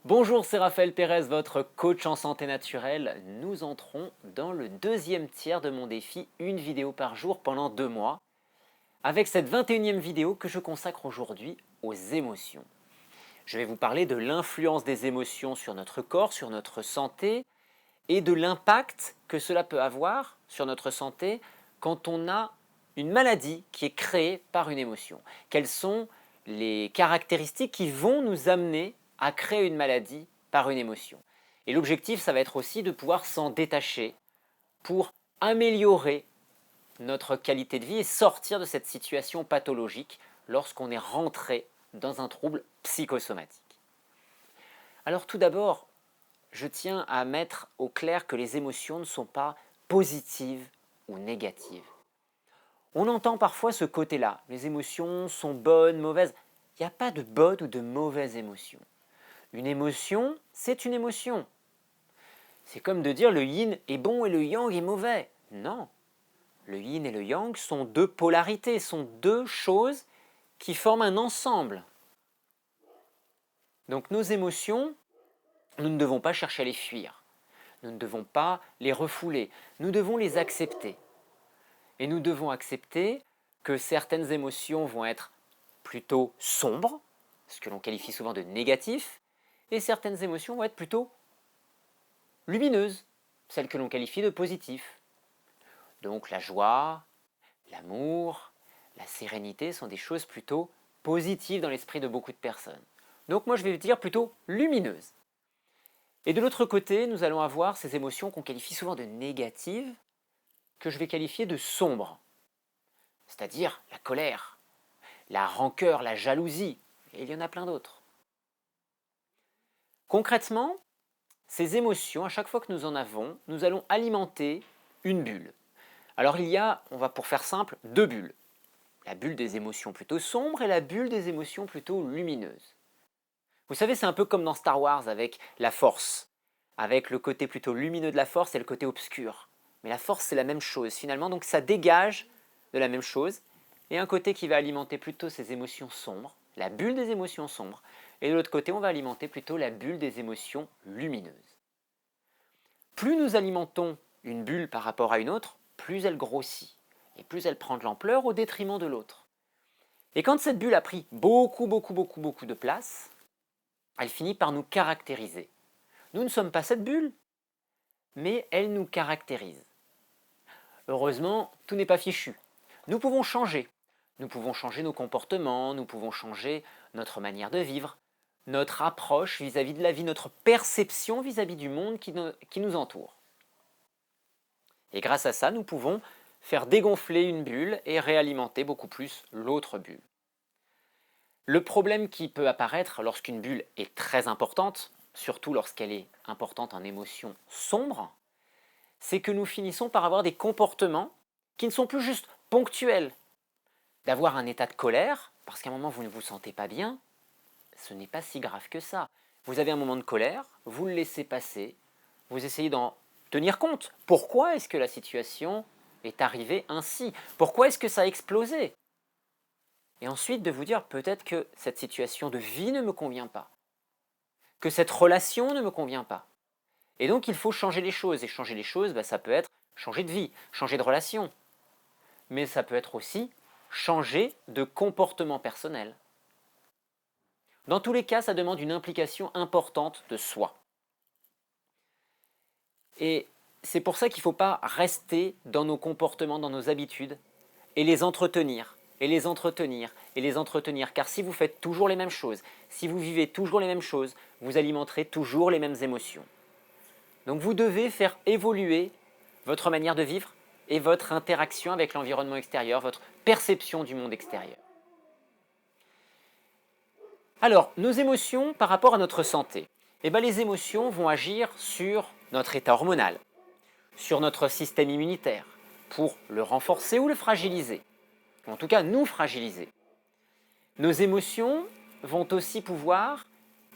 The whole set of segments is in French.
Bonjour, c'est Raphaël Pérez, votre coach en santé naturelle. Nous entrons dans le deuxième tiers de mon défi, une vidéo par jour pendant 2 mois, avec cette 21e vidéo que je consacre aujourd'hui aux émotions. Je vais vous parler de l'influence des émotions sur notre corps, sur notre santé, et de l'impact que cela peut avoir sur notre santé quand on a une maladie qui est créée par une émotion. Quelles sont les caractéristiques qui vont nous amener à créer une maladie par une émotion. Et l'objectif, ça va être aussi de pouvoir s'en détacher pour améliorer notre qualité de vie et sortir de cette situation pathologique lorsqu'on est rentré dans un trouble psychosomatique. Alors tout d'abord, je tiens à mettre au clair que les émotions ne sont pas positives ou négatives. On entend parfois ce côté-là, les émotions sont bonnes, mauvaises. Il n'y a pas de bonne ou de mauvaise émotion. Une émotion, c'est une émotion. C'est comme de dire le yin est bon et le yang est mauvais. Non. Le yin et le yang sont deux polarités, sont deux choses qui forment un ensemble. Donc nos émotions, nous ne devons pas chercher à les fuir. Nous ne devons pas les refouler. Nous devons les accepter. Et nous devons accepter que certaines émotions vont être plutôt sombres, ce que l'on qualifie souvent de négatif, et certaines émotions vont être plutôt lumineuses, celles que l'on qualifie de positif. Donc la joie, l'amour, la sérénité sont des choses plutôt positives dans l'esprit de beaucoup de personnes. Donc moi je vais dire plutôt lumineuses. Et de l'autre côté, nous allons avoir ces émotions qu'on qualifie souvent de négatives, que je vais qualifier de sombres, c'est-à-dire la colère, la rancœur, la jalousie, et il y en a plein d'autres. Concrètement, ces émotions, à chaque fois que nous en avons, nous allons alimenter une bulle. Alors il y a, pour faire simple, deux bulles. La bulle des émotions plutôt sombres et la bulle des émotions plutôt lumineuses. Vous savez, c'est un peu comme dans Star Wars avec la force, avec le côté plutôt lumineux de la force et le côté obscur. Mais la force, c'est la même chose finalement, donc ça dégage de la même chose, et un côté qui va alimenter plutôt ces émotions sombres, la bulle des émotions sombres, et de l'autre côté, on va alimenter plutôt la bulle des émotions lumineuses. Plus nous alimentons une bulle par rapport à une autre, plus elle grossit, et plus elle prend de l'ampleur au détriment de l'autre. Et quand cette bulle a pris beaucoup de place, elle finit par nous caractériser. Nous ne sommes pas cette bulle, mais elle nous caractérise. Heureusement, tout n'est pas fichu. Nous pouvons changer. Nous pouvons changer nos comportements, nous pouvons changer notre manière de vivre, notre approche vis-à-vis de la vie, notre perception vis-à-vis du monde qui nous entoure. Et grâce à ça, nous pouvons faire dégonfler une bulle et réalimenter beaucoup plus l'autre bulle. Le problème qui peut apparaître lorsqu'une bulle est très importante, surtout lorsqu'elle est importante en émotions sombres, c'est que nous finissons par avoir des comportements qui ne sont plus juste ponctuels. D'avoir un état de colère, parce qu'à un moment vous ne vous sentez pas bien, ce n'est pas si grave que ça. Vous avez un moment de colère, vous le laissez passer, vous essayez d'en tenir compte. Pourquoi est-ce que la situation est arrivée ainsi? Pourquoi est-ce que ça a explosé? Et ensuite de vous dire peut-être que cette situation de vie ne me convient pas, que cette relation ne me convient pas. Et donc il faut changer les choses. Et changer les choses, ça peut être changer de vie, changer de relation. Mais ça peut être aussi changer de comportement personnel. Dans tous les cas, ça demande une implication importante de soi. Et c'est pour ça qu'il ne faut pas rester dans nos comportements, dans nos habitudes, et les entretenir, et les entretenir, et les entretenir. Car si vous faites toujours les mêmes choses, si vous vivez toujours les mêmes choses, vous alimenterez toujours les mêmes émotions. Donc vous devez faire évoluer votre manière de vivre et votre interaction avec l'environnement extérieur, votre perception du monde extérieur. Alors, nos émotions par rapport à notre santé. Les émotions vont agir sur notre état hormonal, sur notre système immunitaire, pour le renforcer ou le fragiliser. En tout cas, nous fragiliser. Nos émotions vont aussi pouvoir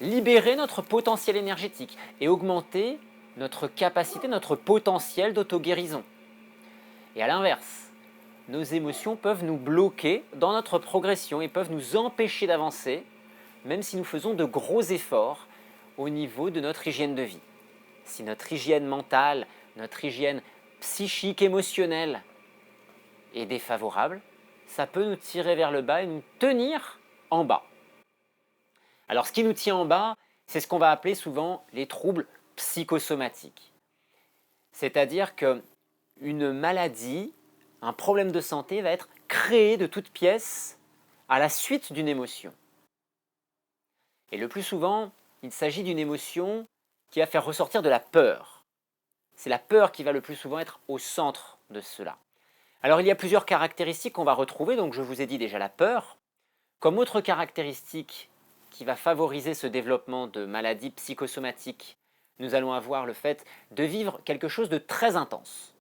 libérer notre potentiel énergétique et augmenter notre capacité, notre potentiel d'auto-guérison. Et à l'inverse, nos émotions peuvent nous bloquer dans notre progression et peuvent nous empêcher d'avancer, même si nous faisons de gros efforts au niveau de notre hygiène de vie. Si notre hygiène mentale, notre hygiène psychique, émotionnelle est défavorable, ça peut nous tirer vers le bas et nous tenir en bas. Alors ce qui nous tient en bas, c'est ce qu'on va appeler souvent les troubles psychosomatiques. C'est-à-dire qu'une maladie, un problème de santé va être créé de toutes pièces à la suite d'une émotion. Et le plus souvent, il s'agit d'une émotion qui va faire ressortir de la peur. C'est la peur qui va le plus souvent être au centre de cela. Alors il y a plusieurs caractéristiques qu'on va retrouver, donc je vous ai dit déjà la peur. Comme autre caractéristique qui va favoriser ce développement de maladies psychosomatiques, nous allons avoir le fait de vivre quelque chose de très intense.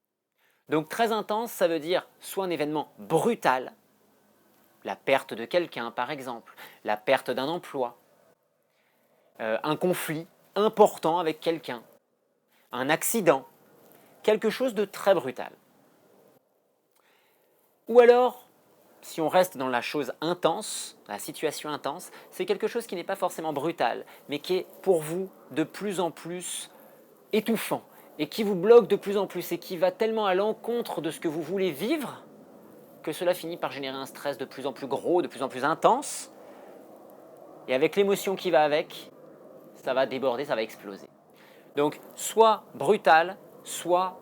Donc très intense, ça veut dire soit un événement brutal, la perte de quelqu'un par exemple, la perte d'un emploi, un conflit important avec quelqu'un, un accident, quelque chose de très brutal. Ou alors, si on reste dans la chose intense, la situation intense, c'est quelque chose qui n'est pas forcément brutal, mais qui est pour vous de plus en plus étouffant, et qui vous bloque de plus en plus, et qui va tellement à l'encontre de ce que vous voulez vivre, que cela finit par générer un stress de plus en plus gros, de plus en plus intense, et avec l'émotion qui va avec, ça va déborder, ça va exploser. Donc, soit brutal, soit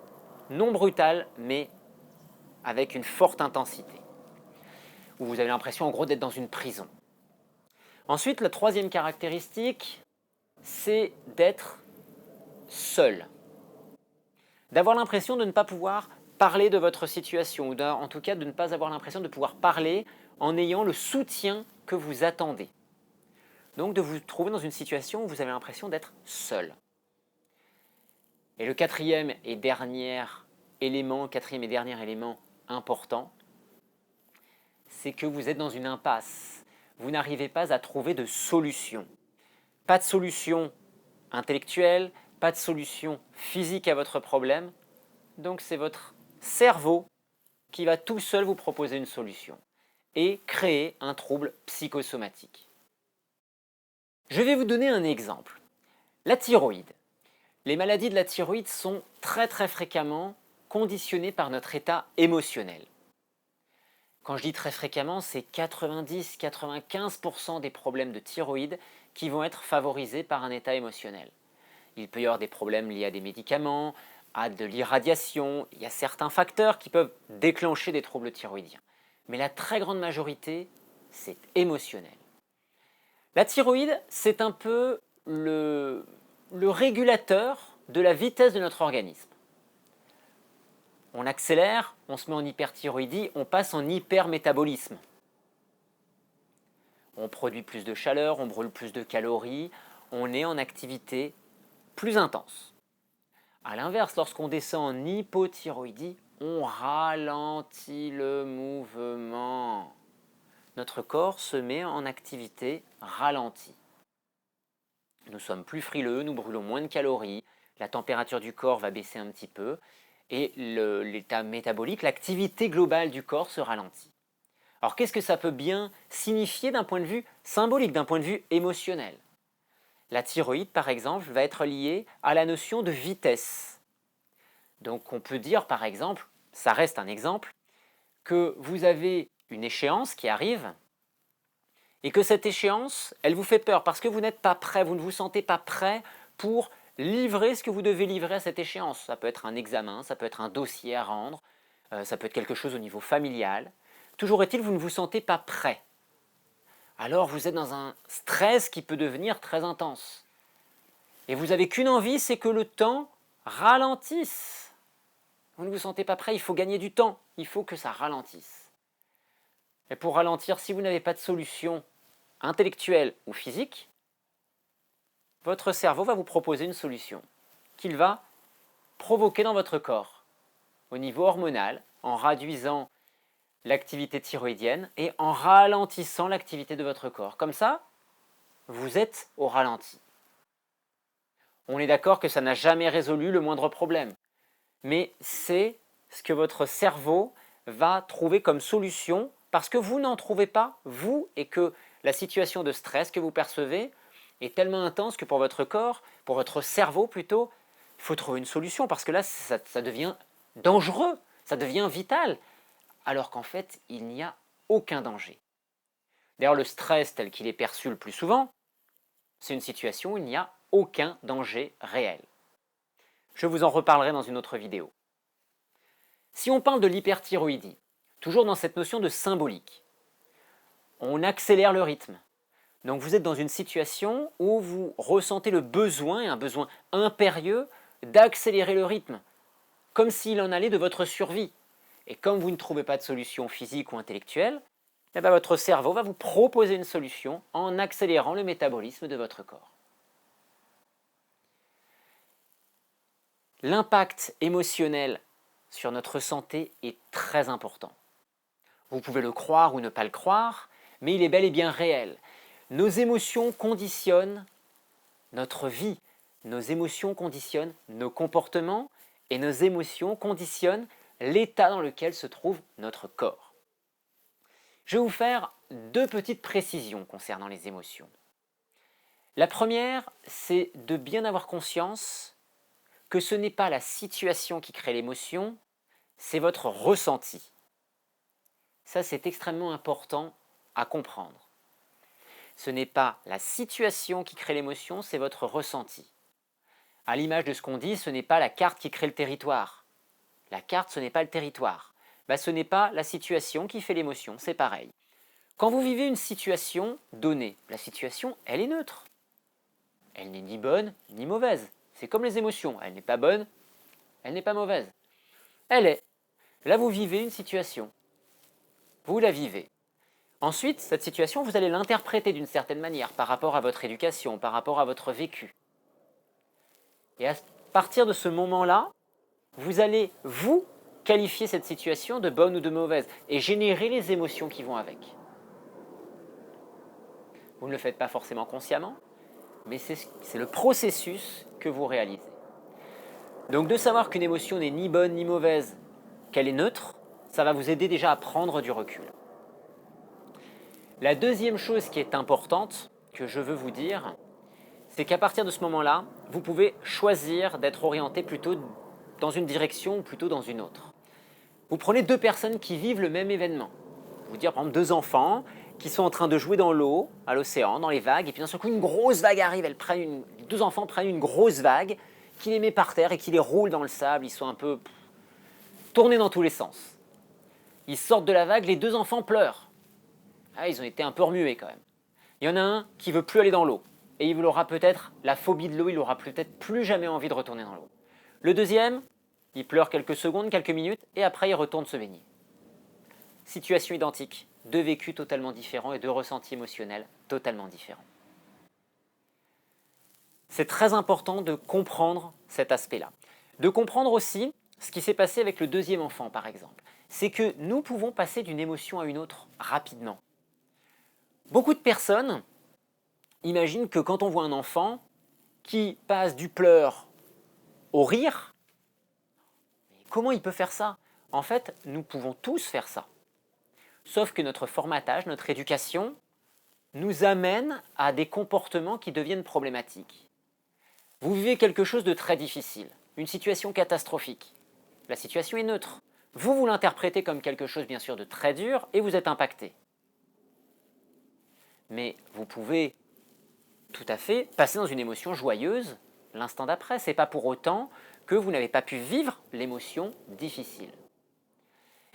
non brutal, mais avec une forte intensité, où vous avez l'impression en gros d'être dans une prison. Ensuite, la troisième caractéristique, c'est d'être seul. D'avoir l'impression de ne pas pouvoir parler de votre situation, ou en tout cas de ne pas avoir l'impression de pouvoir parler en ayant le soutien que vous attendez. Donc de vous trouver dans une situation où vous avez l'impression d'être seul. Et le quatrième et dernier élément important, c'est que vous êtes dans une impasse. Vous n'arrivez pas à trouver de solution. Pas de solution intellectuelle, pas de solution physique à votre problème. Donc c'est votre cerveau qui va tout seul vous proposer une solution et créer un trouble psychosomatique. Je vais vous donner un exemple. La thyroïde. Les maladies de la thyroïde sont très fréquemment conditionnées par notre état émotionnel. Quand je dis très fréquemment, c'est 90-95% des problèmes de thyroïde qui vont être favorisés par un état émotionnel. Il peut y avoir des problèmes liés à des médicaments, à de l'irradiation, il y a certains facteurs qui peuvent déclencher des troubles thyroïdiens. Mais la très grande majorité, c'est émotionnel. La thyroïde, c'est un peu le régulateur de la vitesse de notre organisme. On accélère, on se met en hyperthyroïdie, on passe en hypermétabolisme. On produit plus de chaleur, on brûle plus de calories, on est en activité plus intense. A l'inverse, lorsqu'on descend en hypothyroïdie, on ralentit le mouvement. Notre corps se met en activité ralentie. Nous sommes plus frileux, nous brûlons moins de calories, la température du corps va baisser un petit peu et l'état métabolique, l'activité globale du corps se ralentit. Alors qu'est-ce que ça peut bien signifier d'un point de vue symbolique, d'un point de vue émotionnel ? La thyroïde, par exemple, va être liée à la notion de vitesse. Donc on peut dire, par exemple, ça reste un exemple, que vous avez une échéance qui arrive et que cette échéance, elle vous fait peur parce que vous n'êtes pas prêt, vous ne vous sentez pas prêt pour livrer ce que vous devez livrer à cette échéance. Ça peut être un examen, ça peut être un dossier à rendre, ça peut être quelque chose au niveau familial. Toujours est-il, vous ne vous sentez pas prêt. Alors vous êtes dans un stress qui peut devenir très intense. Et vous n'avez qu'une envie, c'est que le temps ralentisse. Vous ne vous sentez pas prêt, il faut gagner du temps, il faut que ça ralentisse. Et pour ralentir, si vous n'avez pas de solution intellectuelle ou physique, votre cerveau va vous proposer une solution qu'il va provoquer dans votre corps, au niveau hormonal, en réduisant l'activité thyroïdienne et en ralentissant l'activité de votre corps. Comme ça, vous êtes au ralenti. On est d'accord que ça n'a jamais résolu le moindre problème, mais c'est ce que votre cerveau va trouver comme solution parce que vous n'en trouvez pas, vous, et que la situation de stress que vous percevez est tellement intense que pour votre corps, pour votre cerveau plutôt, il faut trouver une solution parce que là, ça devient dangereux, ça devient vital, alors qu'en fait, il n'y a aucun danger. D'ailleurs, le stress tel qu'il est perçu le plus souvent, c'est une situation où il n'y a aucun danger réel. Je vous en reparlerai dans une autre vidéo. Si on parle de l'hyperthyroïdie, toujours dans cette notion de symbolique, on accélère le rythme. Donc vous êtes dans une situation où vous ressentez le besoin, et un besoin impérieux, d'accélérer le rythme, comme s'il en allait de votre survie. Et comme vous ne trouvez pas de solution physique ou intellectuelle, eh bien votre cerveau va vous proposer une solution en accélérant le métabolisme de votre corps. L'impact émotionnel sur notre santé est très important. Vous pouvez le croire ou ne pas le croire, mais il est bel et bien réel. Nos émotions conditionnent notre vie, nos émotions conditionnent nos comportements et nos émotions conditionnent l'état dans lequel se trouve notre corps. Je vais vous faire deux petites précisions concernant les émotions. La première, c'est de bien avoir conscience que ce n'est pas la situation qui crée l'émotion, c'est votre ressenti. Ça, c'est extrêmement important à comprendre. Ce n'est pas la situation qui crée l'émotion, c'est votre ressenti. À l'image de ce qu'on dit, ce n'est pas la carte qui crée le territoire. La carte, ce n'est pas le territoire. Ce n'est pas la situation qui fait l'émotion, c'est pareil. Quand vous vivez une situation donnée, la situation, elle est neutre. Elle n'est ni bonne ni mauvaise. C'est comme les émotions, elle n'est pas bonne, elle n'est pas mauvaise. Elle est. Là, vous vivez une situation. Vous la vivez. Ensuite, cette situation, vous allez l'interpréter d'une certaine manière par rapport à votre éducation, par rapport à votre vécu. Et à partir de ce moment-là, vous allez, vous, qualifier cette situation de bonne ou de mauvaise et générer les émotions qui vont avec. Vous ne le faites pas forcément consciemment, mais c'est le processus que vous réalisez. Donc de savoir qu'une émotion n'est ni bonne ni mauvaise, qu'elle est neutre, ça va vous aider déjà à prendre du recul. La deuxième chose qui est importante, que je veux vous dire, c'est qu'à partir de ce moment-là, vous pouvez choisir d'être orienté plutôt dans une direction ou plutôt dans une autre. Vous prenez deux personnes qui vivent le même événement. Je vais vous dire par exemple deux enfants qui sont en train de jouer dans l'eau, à l'océan, dans les vagues, et puis d'un seul coup une grosse vague arrive, les deux enfants prennent une grosse vague qui les met par terre et qui les roule dans le sable, ils sont un peu tournés dans tous les sens. Ils sortent de la vague, les deux enfants pleurent. Ah, ils ont été un peu remués quand même. Il y en a un qui veut plus aller dans l'eau, et il aura peut-être la phobie de l'eau, il aura peut-être plus jamais envie de retourner dans l'eau. Le deuxième, il pleure quelques secondes, quelques minutes, et après il retourne se baigner. Situation identique, deux vécus totalement différents et deux ressentis émotionnels totalement différents. C'est très important de comprendre cet aspect-là. De comprendre aussi ce qui s'est passé avec le deuxième enfant, par exemple. C'est que nous pouvons passer d'une émotion à une autre rapidement. Beaucoup de personnes imaginent que quand on voit un enfant qui passe du pleur au rire, comment il peut faire ça? En fait, nous pouvons tous faire ça. Sauf que notre formatage, notre éducation, nous amène à des comportements qui deviennent problématiques. Vous vivez quelque chose de très difficile, une situation catastrophique. La situation est neutre. Vous l'interprétez comme quelque chose bien sûr de très dur et vous êtes impacté. Mais vous pouvez tout à fait passer dans une émotion joyeuse l'instant d'après. Ce n'est pas pour autant que vous n'avez pas pu vivre l'émotion difficile.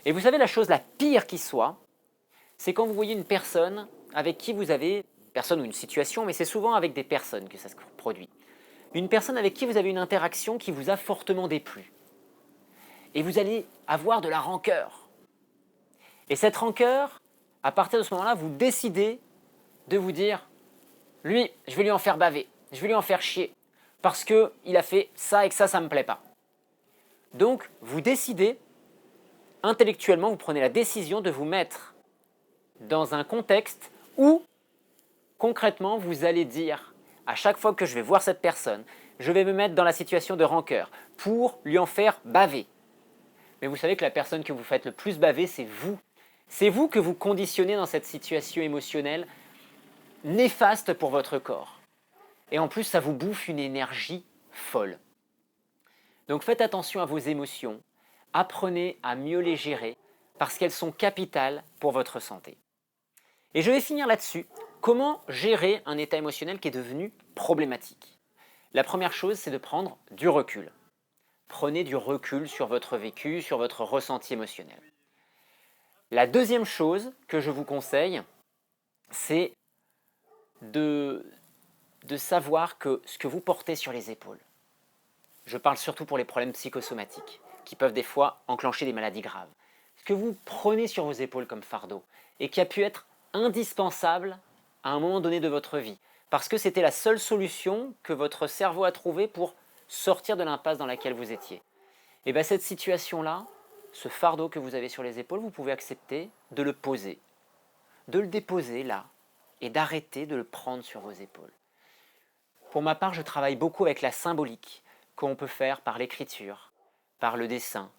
Et vous savez la chose la pire qui soit, c'est quand vous voyez une personne avec qui vous avez, personne ou une situation, mais c'est souvent avec des personnes que ça se produit. Une personne avec qui vous avez une interaction qui vous a fortement déplu. Et vous allez avoir de la rancœur. Et cette rancœur, à partir de ce moment-là, vous décidez de vous dire « Lui, je vais lui en faire baver, je vais lui en faire chier, parce qu'il a fait ça et que ça ne me plaît pas. » Donc, vous décidez, intellectuellement, vous prenez la décision de vous mettre dans un contexte où, concrètement, vous allez dire à chaque fois que je vais voir cette personne, je vais me mettre dans la situation de rancœur pour lui en faire baver. Mais vous savez que la personne que vous faites le plus baver, c'est vous. C'est vous que vous conditionnez dans cette situation émotionnelle néfaste pour votre corps. Et en plus, ça vous bouffe une énergie folle. Donc faites attention à vos émotions, apprenez à mieux les gérer parce qu'elles sont capitales pour votre santé. Et je vais finir là-dessus. Comment gérer un état émotionnel qui est devenu problématique? La première chose, c'est de prendre du recul. Prenez du recul sur votre vécu, sur votre ressenti émotionnel. La deuxième chose que je vous conseille, c'est de savoir que ce que vous portez sur les épaules, je parle surtout pour les problèmes psychosomatiques, qui peuvent des fois enclencher des maladies graves, ce que vous prenez sur vos épaules comme fardeau, et qui a pu être indispensable à un moment donné de votre vie, parce que c'était la seule solution que votre cerveau a trouvée pour sortir de l'impasse dans laquelle vous étiez. Et bien cette situation-là, ce fardeau que vous avez sur les épaules, vous pouvez accepter de le poser, de le déposer là, et d'arrêter de le prendre sur vos épaules. Pour ma part, je travaille beaucoup avec la symbolique qu'on peut faire par l'écriture, par le dessin,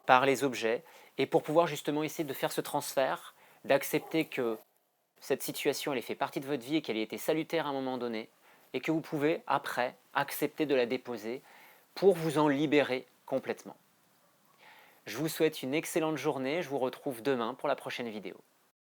par les objets, et pour pouvoir justement essayer de faire ce transfert, d'accepter que cette situation, elle fait partie de votre vie et qu'elle ait été salutaire à un moment donné, et que vous pouvez, après, accepter de la déposer pour vous en libérer complètement. Je vous souhaite une excellente journée, je vous retrouve demain pour la prochaine vidéo.